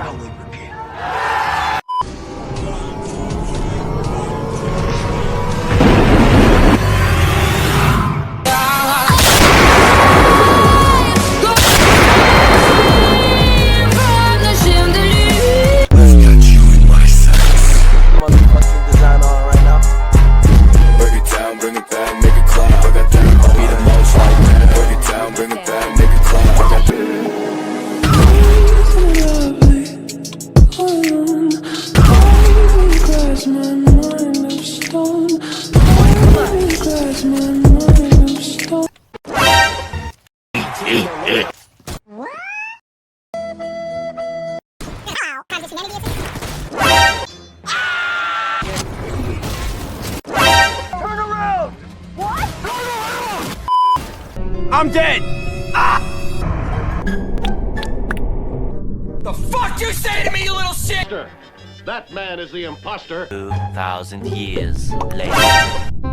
only repeat. I'm dead! Ah! The fuck you say to me, you little shit? That man is the imposter. 2,000 years later.